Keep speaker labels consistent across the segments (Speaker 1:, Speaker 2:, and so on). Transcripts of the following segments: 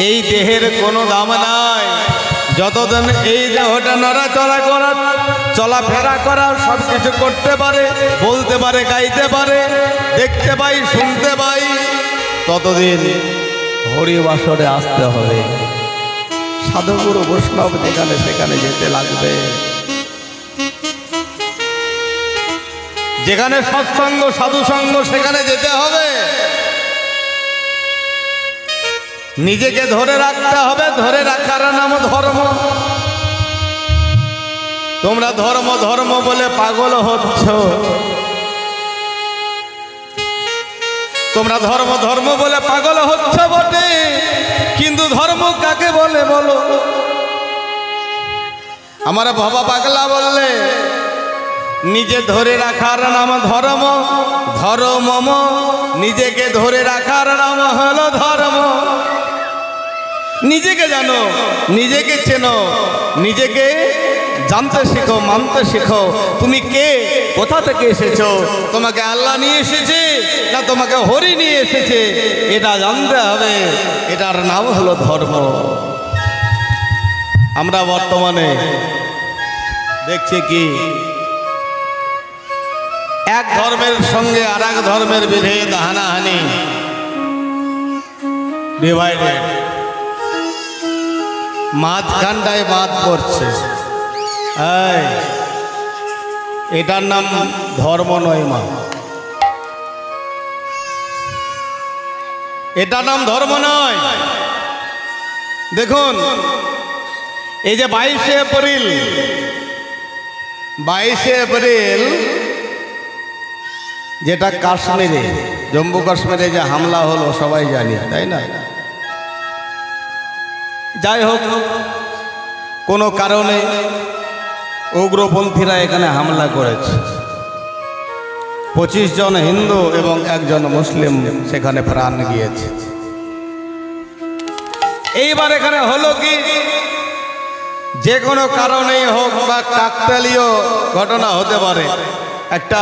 Speaker 1: এই দেহের কোনো দাম নাই। যতদিন এই দেহটা নড়াচড়া করার, চলাফেরা করার, সব কিছু করতে পারে, বলতে পারে, গাইতে পারে, দেখতে পাই, শুনতে পাই, ততদিন হরিবাসরে আসতে হবে। সাধুগুরু বৈষ্ণব যেখানে সেখানে যেতে লাগবে। যেখানে সৎসঙ্গ সাধুসঙ্গ সেখানে যেতে হবে। নিজেকে ধরে রাখতে হবে। ধরে রাখার নাম ধর্ম। তোমরা ধর্ম ধর্ম বলে পাগল হচ্ছ। তোমরা ধর্ম ধর্ম বলে পাগল হচ্ছ বটে, কিন্তু ধর্ম কাকে বলে বলো? আমার বাবা পাগলা বললে নিজে ধরে রাখার নাম ধর্ম। ধর্ম নিজেকে ধরে রাখার নাম হলো ধর্ম। নিজেকে জানো, নিজেকে চেনো, নিজেকে জানতে শেখো, মানতে শেখো। তুমি কে, কোথা থেকে এসেছো? তোমাকে আল্লাহ নিয়ে এসেছে না তোমাকে হরি নিয়ে এসেছে? এটা জানতে হবে। এটার নাম হলো ধর্ম। আমরা বর্তমানে দেখছি কি, এক ধর্মের সঙ্গে আর এক ধর্মের বিভেদ, হানাহানি, ডিভাইডেড। মাঝখানটায় বাদ পড়ছে। এটার নাম ধর্ম নয় মা, এটার নাম ধর্ম নয়। দেখুন, এই যে 22শে এপ্রিল, 22শে এপ্রিল যেটা কাশ্মীরে, জম্মু কাশ্মীরে যে হামলা হলো সবাই জানি, তাই না? যাই হোক, কোনো কারণে উগ্রপন্থীরা এখানে হামলা করেছে। 25 জন হিন্দু এবং 1 জন মুসলিম সেখানে প্রাণ গিয়েছে। এইবার এখানে হলো কি, যে কোনো কারণেই হোক বা কাকতালীয় ঘটনা হতে পারে। একটা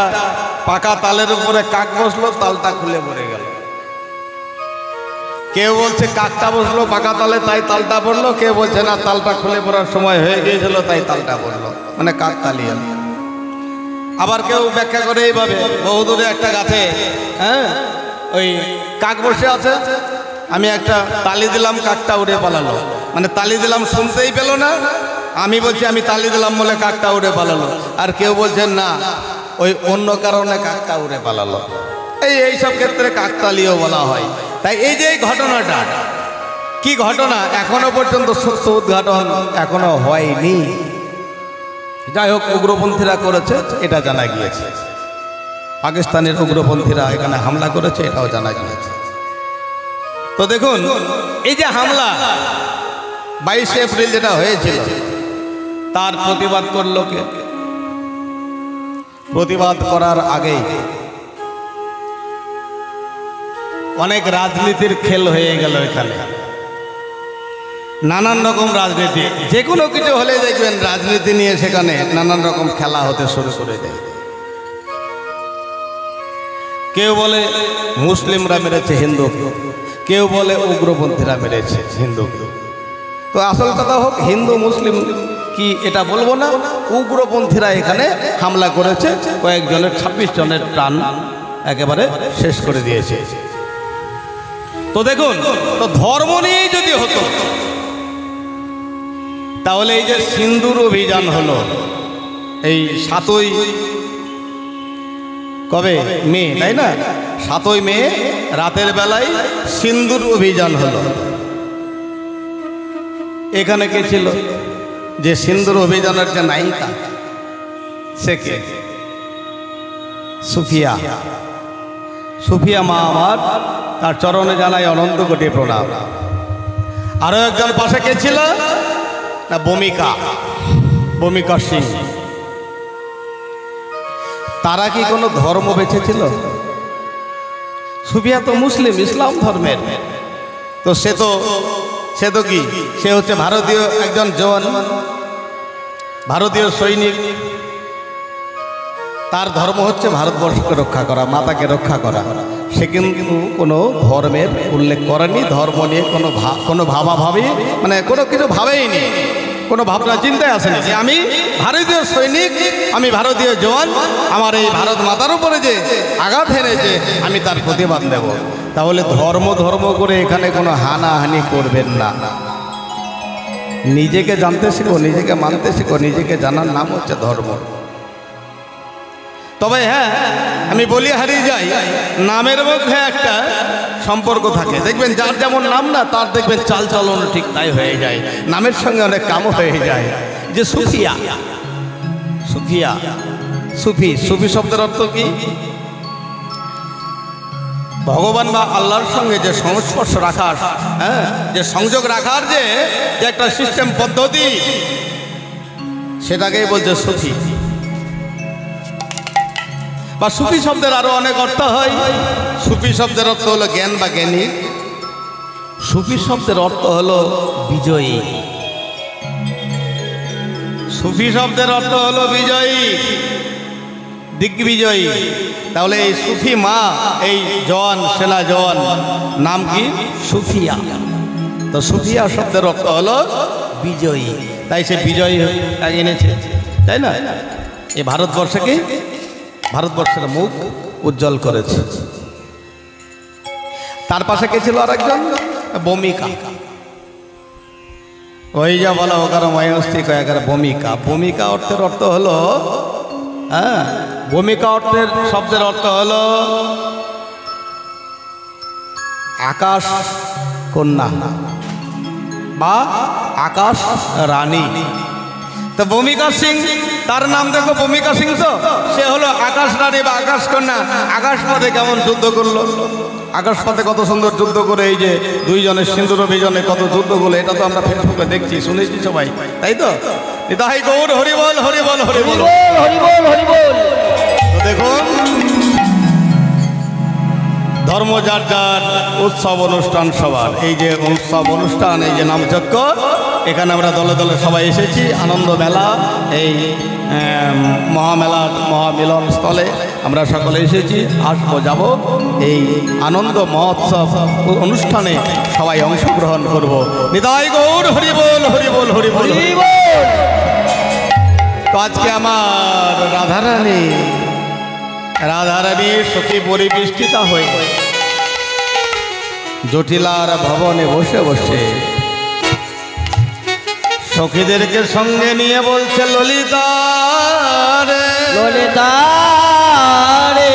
Speaker 1: পাকা তালের উপরে কাক বসলো, তালটা খুলে পড়ে গেল। কেউ বলছে কাকটা বসলো পাকা তালে তাই তালটা পড়লো, কেউ বলছে না তালটা খুলে পড়ার সময় হয়ে গিয়েছিল তাই তালটা পড়লো, মানে কাকতালীয়। আবার কেউ ব্যাখ্যা করে এইভাবে, বহুদূরে একটা গাছে ওই কাক বসে আছে, আমি একটা তালি দিলাম, কাকটা উড়ে পালালো। মানে তালি দিলাম শুনতেই পেল না, আমি বলছি আমি তালি দিলাম বলে কাকটা উড়ে পালালো। আর কেউ বলছেন না, ওই অন্য কারণে কাকটা উড়ে পালালো। এইসব ক্ষেত্রে কাকতালীয় বলা হয়। তাই এই যে ঘটনাটা, কি ঘটনা এখনো পর্যন্ত সত্য উদ্ঘাটন এখনো হয়নি। যাই হোক, উগ্রপন্থীরা করেছে এটা জানা গিয়েছে। পাকিস্তানের উগ্রপন্থীরা এখানে হামলা করেছে এটাও জানা গিয়েছে। তো দেখুন, এই যে হামলা 22শে এপ্রিল যেটা হয়েছিল, তার প্রতিবাদ করলো কে? প্রতিবাদ করার আগেই অনেক রাজনীতির খেল হয়ে গেল এখানে। নানান রকম রাজনীতি, যে কোনো কিছু হলে দেখবেন রাজনীতি নিয়ে সেখানে নানান রকম খেলা হতে শুরু করে দেয়। কেউ বলে মুসলিমরা মেরেছে হিন্দুকে, কেউ বলে উগ্রপন্থীরা মেরেছে হিন্দুকে। তো আসল কথা হোক, হিন্দু মুসলিম কি এটা বলবো না, উগ্রপন্থীরা এখানে হামলা করেছে, কয়েকজনের 26 জনের প্রাণ একেবারে শেষ করে দিয়েছে। তো দেখুন, তো ধর্ম নিয়েই যদি হতো তাহলে এই যে সিন্দুর অভিযান হলো, এই 7ই কবে মে, তাই না? 7ই মে রাতের বেলায় সিন্দুর অভিযান হলো। এখানে কে ছিল? যে সিন্দুর অভিযানের যে নায়িকা, সে কে? সুফিয়া। সুফিয়া মা আমার, তার চরণে জানাই অনন্ত কোটি প্রণাম। আরো একজন পাশে কে ছিল না? ভূমিকা সিং। তারা কি কোনো ধর্ম বেঁচেছিল? সুফিয়া তো মুসলিম, ইসলাম ধর্মের। তো সে তো কি, সে হচ্ছে ভারতীয় একজন জওয়ান, ভারতীয় সৈনিক। তার ধর্ম হচ্ছে ভারতবর্ষকে রক্ষা করা, মাতাকে রক্ষা করা। সে কিন্তু কোনো ধর্মের উল্লেখ করেনি, ধর্ম নিয়ে কোনো ভাবাভাবি মানে কোনো কিছু ভাবেইনি, কোনো ভাবনা চিন্তায় আসেনি যে আমি ভারতীয় সৈনিক, আমি ভারতীয় জওয়ান, আমার এই ভারত মাতার উপরে যে আঘাত হেনেছে আমি তার প্রতিবাদ দেব। তাহলে ধর্ম ধর্ম করে এখানে কোনো হানাহানি করবেন না। নিজেকে জানতে শিখো, নিজেকে মানতে শিখো, নিজেকে জানার নাম হচ্ছে ধর্ম। তবে হ্যাঁ, আমি বলি হারিয়ে যাই, নামের মধ্যে একটা সম্পর্ক থাকে। দেখবেন যার যেমন নাম না, তার দেখবেন চাল চলন ঠিক তাই হয়ে যায়, নামের সঙ্গে অনেক কামও হয়ে যায়। যে সুফিয়া, সুফিয়া, সুফি, সুফি শব্দের অর্থ কি? ভগবান বা আল্লাহর সঙ্গে যে সংস্পর্শ রাখার, হ্যাঁ, যে সংযোগ রাখার যে একটা সিস্টেম পদ্ধতি, সেটাকেই বলছে সুফি। বা সুফি শব্দের আরো অনেক অর্থ হয়। সুফি শব্দের অর্থ হলো জ্ঞান বা জ্ঞানী। সুফি শব্দের অর্থ হলো বিজয়ী। সুফি শব্দের অর্থ হলো বিজয়ী, দিগ্বিজয়ী। তাহলে এই সুফি মা, এই জওয়ান, সেনা জওয়ান, নাম কি? সুফিয়া। তো সুফিয়া শব্দের অর্থ হলো বিজয়ী, তাই সে বিজয়ী এনেছে, তাই না? এই ভারতবর্ষকে, ভারতবর্ষের মুখ উজ্জ্বল করেছে। তার পাশে কে ছিল? আর একজন ভূমিকা। ওই যা বলা ওকার ময়স্তিক একার ভূমিকা। ভূমিকা অর্থের অর্থ হলো, হ্যাঁ, ভূমিকা অর্থের শব্দের অর্থ হলো আকাশ কন্যা বা আকাশ রানী। তো ভূমিকা সিং, তার নাম দেখো ভূমিকা সিং, তো সে হলো আকাশ রানী বা আকাশ কন্যা। আকাশপথে কেমন যুদ্ধ করলো, আকাশপথে কত সুন্দর যুদ্ধ করে, এই যে দুইজনের সিন্দুর অভিযানে কত যুদ্ধ করলো, এটা তো আমরা ফেসবুকে দেখছি, শুনেছি সবাই, তাই তো? তাই গৌর হরিবল হরিবল হরিবল হরিবল হরিবল। তো দেখুন, ধর্ম যার যার, উৎসব অনুষ্ঠান সবার। এই যে উৎসব অনুষ্ঠান, এই যে নামযজ্ঞ, এখানে আমরা দলে দলে সবাই এসেছি। আনন্দ মেলা, এই মহামেলা, মহামিলন স্থলে আমরা সকলে এসেছি, আসবো, যাব। এই আনন্দ মহোৎসব অনুষ্ঠানে সবাই অংশগ্রহণ করব। নিতাই গৌর হরিবল হরিবল হরিবল। তো আজকে আমার রাধারানী, রাধারানী সখী পরিবেষ্টিতা হয়ে জটিলার ভবনে বসে বসে সখীদেরকে সঙ্গে নিয়ে বলছে, ললিতা রে, ললিতা রে,